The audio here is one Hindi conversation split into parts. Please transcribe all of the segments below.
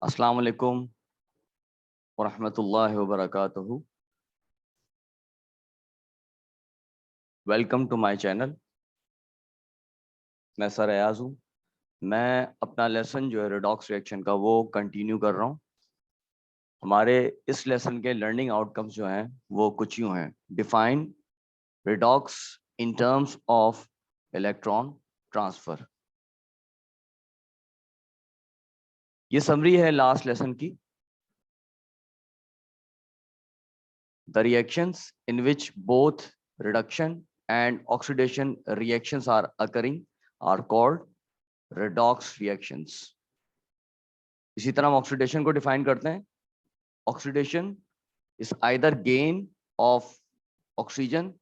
अस्सलाम वालेकुम वरहमतुल्लाहि वबरकातुहू। Welcome to my channel. मैं सर अयाज हूँ। मैं अपना लेसन जो है रेडॉक्स रिएक्शन का वो कंटिन्यू कर रहा हूँ। हमारे इस लेसन के लर्निंग आउटकम्स जो हैं वो कुछ यूँ हैं। Define redox in terms of electron transfer. ये समरी है लास्ट लेसन की। The reactions in which both reduction and oxidation reactions are occurring are called redox reactions। इसी तरह हम ऑक्सीडेशन को डिफाइन करते हैं। Oxidation is either gain of oxygen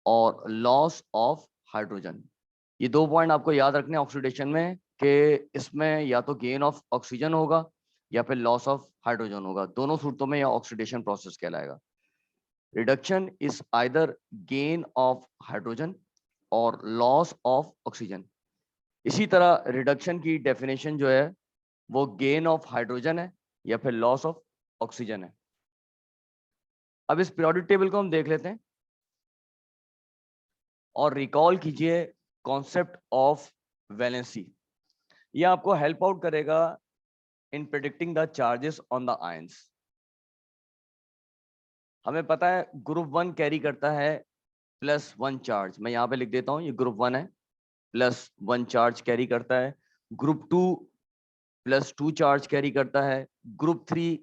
और लॉस ऑफ हाइड्रोजन। ये दो पॉइंट आपको याद रखने ऑक्सीडेशन में कि इसमें या तो गेन ऑफ ऑक्सीजन होगा या फिर लॉस ऑफ हाइड्रोजन होगा। दोनों सूरतों में यह ऑक्सीडेशन प्रोसेस कहलाएगा। Reduction is either gain of hydrogen और लॉस ऑफ ऑक्सीजन। इसी तरह रिडक्शन की डेफिनेशन जो है वो गेन ऑफ हाइड्रोजन है या फिर लॉस ऑफ ऑक्सीजन है। अब इस पीरियोडिक टेबल को हम देख लेते हैं और रिकॉल कीजिए कॉन्सेप्ट ऑफ वैलेंसी। ये आपको हेल्प आउट करेगा in predicting the charges on the ions. हमें पता है ग्रुप 1 कैरी करता है +1 चार्ज। मैं यहाँ पे लिख देता हूँ, ये ग्रुप 1 है, +1 चार्ज कैरी करता है। ग्रुप 2 +2 चार्ज कैरी करता है। ग्रुप 3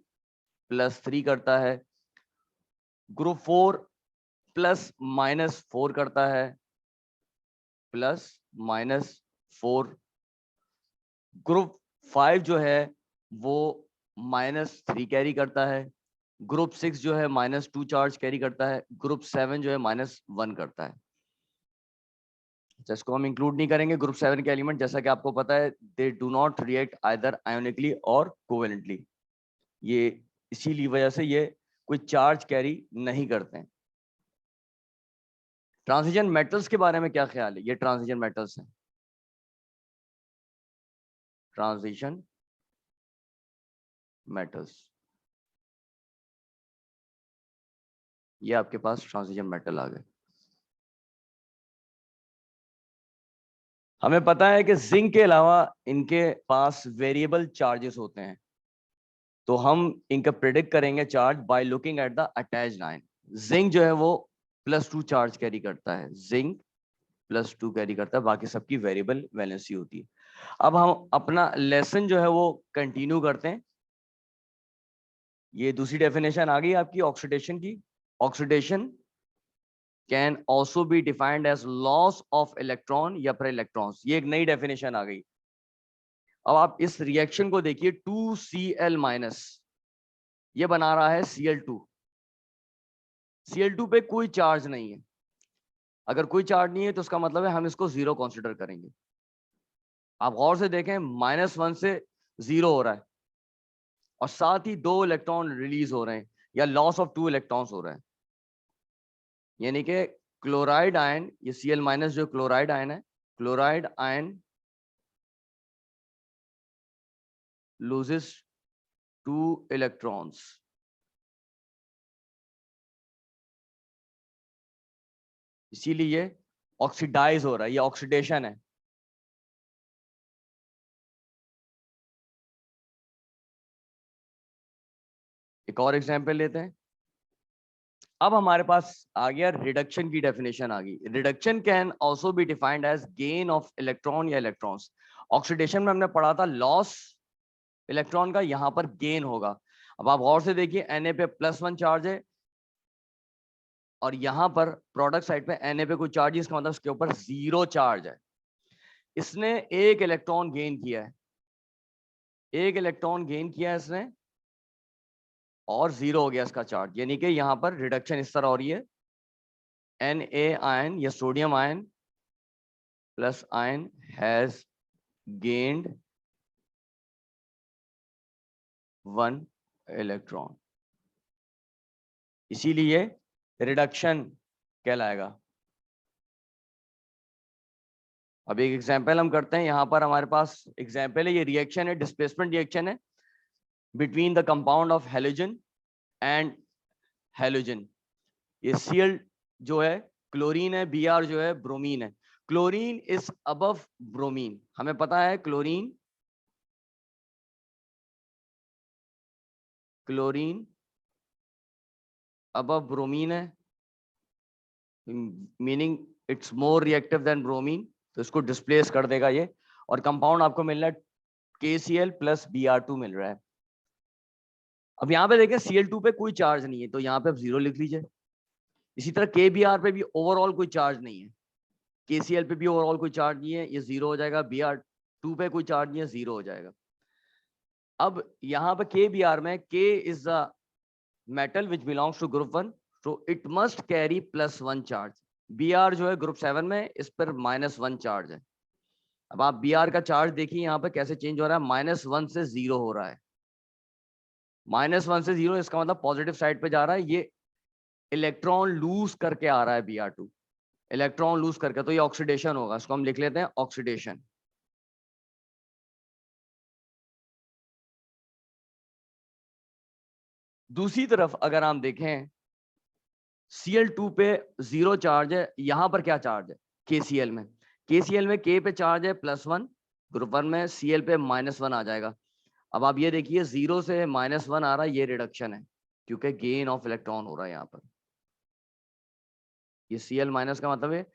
+3 करता है। ग्रुप 4 +-4 करता है, +-4। ग्रुप 5 जो है वो -3 कैरी करता है। ग्रुप 6 जो है -2 चार्ज कैरी करता है। ग्रुप 7 जो है -1 करता है। जिसको हम इंक्लूड नहीं करेंगे ग्रुप 7 के एलिमेंट, जैसा कि आपको पता है they do not react either ionically or covalently. ये इसीलिए वजह से ये कोई चार्ज कैरी नहीं करते हैं। ट्रांजिशन मेटल्स के बारे में क्या ख्याल है? ये ट्रांजिशन मेटल्स हैं। ट्रांजिशन मेटल्स, ये आपके पास ट्रांजिशन मेटल आ गए। हमें पता है कि जिंक के अलावा इनके पास वेरिएबल चार्जेस होते हैं, तो हम इनका प्रेडिक्ट करेंगे charge by looking at the attached ion. Zinc जो है वो +2 चार्ज कैरी करता है। जिंक +2 कैरी करता है, बाकी सबकी वेरिएबल वैलेंसी होती है। अब हम अपना लेसन जो है वो कंटिन्यू करते हैं। ये दूसरी डेफिनेशन आ गई आपकी ऑक्सीडेशन की। Oxidation can also be defined as loss of electron या फिर इलेक्ट्रॉन्स। ये एक नई डेफिनेशन आ गई। अब आप इस रिएक्शन को देखिए, 2Cl- ये बना रहा है Cl2। Cl2 पे कोई चार्ज नहीं है। अगर कोई चार्ज नहीं है तो उसका मतलब है हम इसको जीरो कंसीडर करेंगे। आप गौर से देखें, -1 से 0 हो रहा है और साथ ही 2 इलेक्ट्रॉन रिलीज हो रहे हैं या लॉस ऑफ 2 इलेक्ट्रॉन्स हो रहे हैं। यानी कि क्लोराइड आयन, ये Cl- जो क्लोराइड आयन है, क्लोराइड आयन लूजेस 2 इलेक्ट्रॉन्स। इसीलिए ऑक्सीडाइज हो रहा है, ये ऑक्सीडेशन है। एक और एग्जांपल लेते हैं। अब हमारे पास आ गया रिडक्शन की डेफिनेशन आ गई। Reduction can also be defined as gain of electron या इलेक्ट्रॉन्स। ऑक्सीडेशन में हमने पढ़ा था लॉस इलेक्ट्रॉन का, यहां पर गेन होगा। अब आप गौर से देखिए, Na पे +1 चार्ज है और यहां पर प्रोडक्ट साइड पे Na पे कोई चार्ज, इसका मतलब इसके ऊपर 0 चार्ज है। इसने एक इलेक्ट्रॉन गेन किया है, एक इलेक्ट्रॉन गेन किया है इसने और 0 हो गया इसका चार्ज। यानी कि यहां पर रिडक्शन इस तरह हो रही है। Na आयन या sodium ion plus ion has gained 1 electron, इसीलिए रिडक्शन कहलाएगा। अब एक एग्जांपल हम करते हैं। यहाँ पर हमारे पास एग्जांपल है, ये रिएक्शन है, डिस्प्लेसमेंट रिएक्शन है। between the compound of halogen and halogen. ये Cl जो है क्लोरीन है, Br जो है ब्रोमीन है. Chlorine is above bromine. हमें पता है क्लोरीन अबव ब्रोमीन है, meaning it's more reactive than bromine, तो इसको डिस्प्लेस कर देगा ये. और कंपाउंड आपको मिल रहा है KCl प्लस Br2 मिल रहा है. अब यहाँ पे देखें Cl2 पे कोई चार्ज नहीं है, तो यहाँ पे आप 0 लिख लीजिए. इसी तरह KBr पे भी ओवरऑल कोई चार्ज नहीं है, KCl पे भी ओवरऑल कोई चार्ज नहीं है, ये 0 हो जाएगा. Br2 पे कोई चार्ज नहीं है, 0 हो जाएगा. अब यहाँ पे KBr में K is the metal which belongs to group 1, तो it must carry +1 charge. Br जो है ग्रुप 7 में, इस पर -1 चार्ज है. अब आप Br का चार्ज देखिए यहाँ पे कैसे चेंज हो रहा है, -1 से 0 हो रहा है. -1 से 0, इसका मतलब पॉजिटिव साइड पे जा रहा है. ये इलेक्ट्रॉन लूज करके आ रहा है Br2, इलेक्ट्रॉन लूज करके, तो ये ऑक्सीडेशन होगा. इसको हम लिख लेते हैं ऑक्सीडेशन. दूसरी तरफ अगर हम देखें Cl2 पे 0 चार्ज है, यहां पर क्या चार्ज है KCl में? KCl में K पे चार्ज है +1, ग्रुप 1 में Cl पे -1 आ जाएगा. अब आप ये देखिए 0 से -1 आ रहा है, ये रिडक्शन है क्योंकि गेन ऑफ इलेक्ट्रॉन हो रहा है यहाँ पर. ये Cl माइनस का मतलब है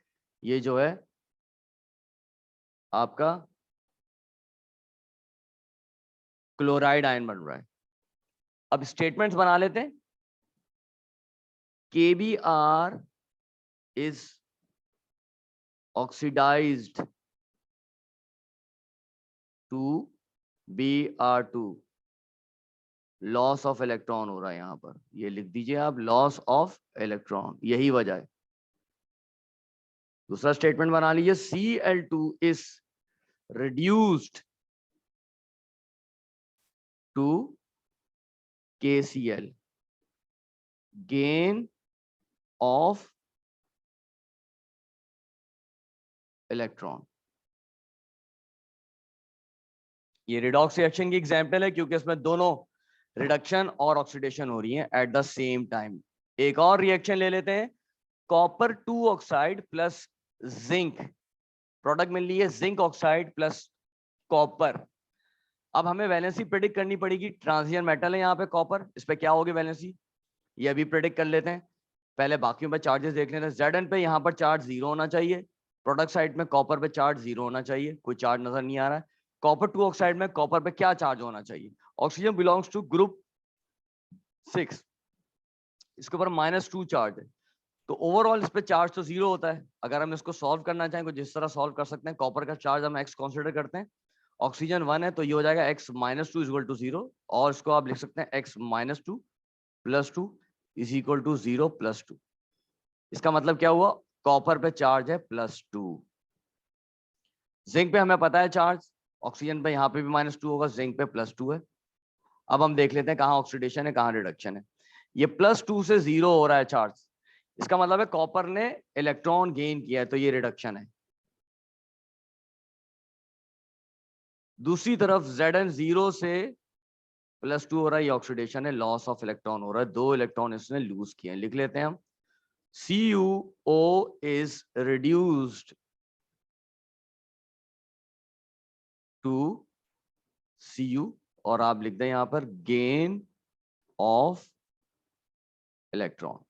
ये जो है आपका क्लोराइड आयन बन रहा है. अब स्टेटमेंट्स बना लेते हैं. KBr is oxidized to Br2. Loss of electron हो रहा है यहाँ पर, ये लिख दीजिए आप, लॉस ऑफ इलेक्ट्रॉन, यही वजह है. दूसरा स्टेटमेंट बना लीजिए, Cl2 is reduced to KCl, gain of electron. ये रिडॉक्स रिएक्शन की एग्जांपल है क्योंकि इसमें दोनों रिडक्शन और ऑक्सीडेशन हो रही है एट द सेम टाइम. एक और रिएक्शन ले लेते हैं, copper 2 oxide plus zinc. Product मिल रही है जिंक ऑक्साइड प्लस कॉपर. अब हमें वैलेंसी प्रेडिक्ट करनी पड़ेगी. ट्रांजिशन मेटल है यहाँ पे कॉपर, इस पे क्या होगी वैलेंसी, ये अभी प्रेडिक्ट कर लेते हैं. पहले बाकियों पे चार्जेस देख लेते हैं. Zn पे यहाँ पर चार्ज 0 होना चाहिए. प्रोडक्ट साइड में कॉपर पे चार्ज 0 होना चाहिए, कोई चार्ज नजर नहीं आ रहा है. कॉपर 2 ऑक्साइड में कॉपर पे क्या चार्ज होना चाहिए? ऑक्सीजन बिलोंग्स टू ग्रुप 6, इसके ऊपर -2 चार्ज है, तो ओवरऑल इस पे चार्ज तो 0 होता है. अगर हम इसको सॉल्व करना चाहें तो जिस तरह सॉल्व कर सकते हैं, कॉपर का चार्ज हम x कंसीडर करते हैं, ऑक्सीजन 1 है तो ये हो जाएगा x - 2 = 0, और इसको आप लिख सकते हैं x - 2 + 2 = 0 + 2. इसका मतलब क्या हुआ, कॉपर पे चार्ज है +2. जिंक पे हमें पता है चार्ज, ऑक्सीजन पे यहाँ पे भी -2 होगा, जिंक पे +2 है. अब हम देख लेते हैं कहाँ ऑक्सीडेशन है कहाँ रिडक्शन है. ये +2 से 0 हो रहा है चार्ज, इसका मतलब है कॉपर ने इलेक्ट्रॉन गेन किया है, तो ये रिडक्शन है. दूसरी तरफ Zn 0 से +2 हो रहा है, ये ऑक्सीडेशन है, लॉस ऑफ इलेक्ट्रॉन हो रहा है, 2 इलेक्ट्रॉन इसने लूज किए हैं. लिख लेते हैं हम, CuO is reduced to Cu, और आप लिख दें यहां पर गेन ऑफ इलेक्ट्रॉन.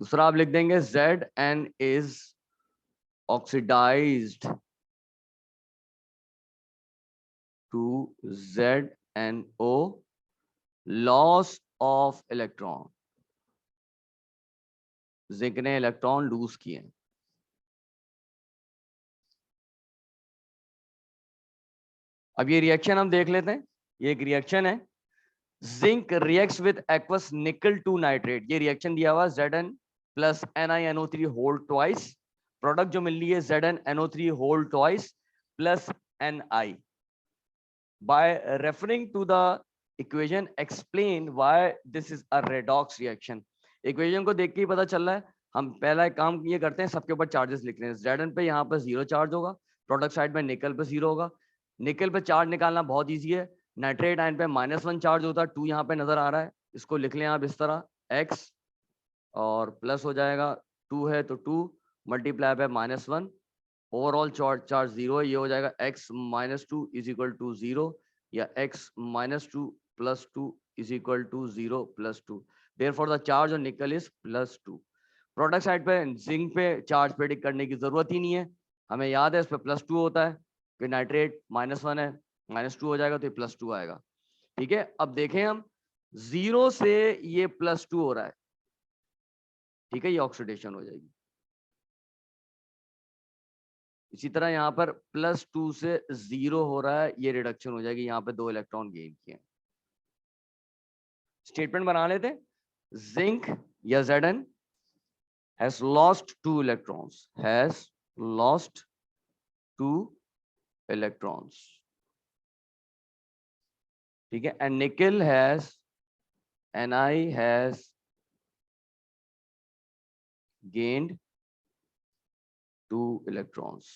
दूसरा आप लिख देंगे Zn is oxidized to ZnO, loss of electron. Zinc ने इलेक्ट्रॉन लूज किए. अब ये रिएक्शन हम देख लेते हैं. ये एक रिएक्शन है, zinc reacts with aqueous nickel two nitrate. ये रिएक्शन दिया हुआ Zn plus NiNO3 whole twice. Product जो मिल रही है ZnNO3 whole twice plus Ni. By referring to the equation explain why this is a redox reaction. Equation को देख के ही पता चल रहा है. हम पहला काम ये करते हैं, सबके ऊपर चार्जेस लिख रहे हैं. Zn पे यहाँ पर 0 चार्ज होगा, प्रोडक्ट साइड में निकल पे 0 होगा. निकल पे चार्ज निकालना बहुत ईजी है, नाइट्रेट आयन पे -1 चार्ज होता है, 2 यहाँ पे नजर आ रहा है, इसको लिख लें आप इस तरह x, और प्लस हो जाएगा 2 है तो 2 मल्टीप्लाई पे -1, ओवरऑल चार्ज 0 है, ये हो जाएगा x - 2 इज इक्वल टू 0, या x - 2 + 2 is equal to 0 + 2। Therefore the charge on nickel is +2। Product side पे जिंक पे चार्ज प्रेडिक्ट करने की जरूरत ही नहीं है, हमें याद है इस पे +2 होता है, कि नाइट्रेट -1 है, -2 हो जाएगा तो ये +2 आएगा। ठीक है, अब देखें हम 0 से ये +2 हो रहा है, ठीक है, ये ऑक्सीडेशन हो जाएगी। इसी तरह यहाँ पर +2 से 0 हो रहा है, ये रिडक्शन हो जाएगी, यहाँ पे 2 इलेक्ट्रॉन गेन किए। स्टेटमेंट बना लेते, जिंक या Zn has lost 2 electrons, has lost 2 electrons, ठीक है, and nickel has, Ni has gained 2 electrons।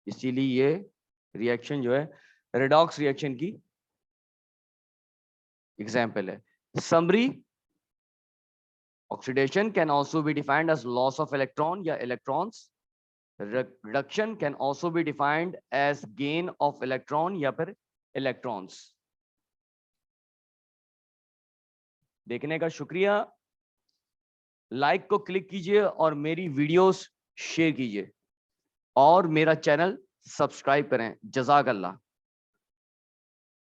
इसीलिए ये रिएक्शन जो है रेडॉक्स रिएक्शन की एग्जाम्पल है। Summary, oxidation can also be defined as loss of electron या electrons, reduction can also be defined as gain of electron या फिर electrons। देखने का शुक्रिया, लाइक को क्लिक कीजिए और मेरी वीडियोस शेयर कीजिए और मेरा चैनल सब्सक्राइब करें। जज़ाक अल्लाह।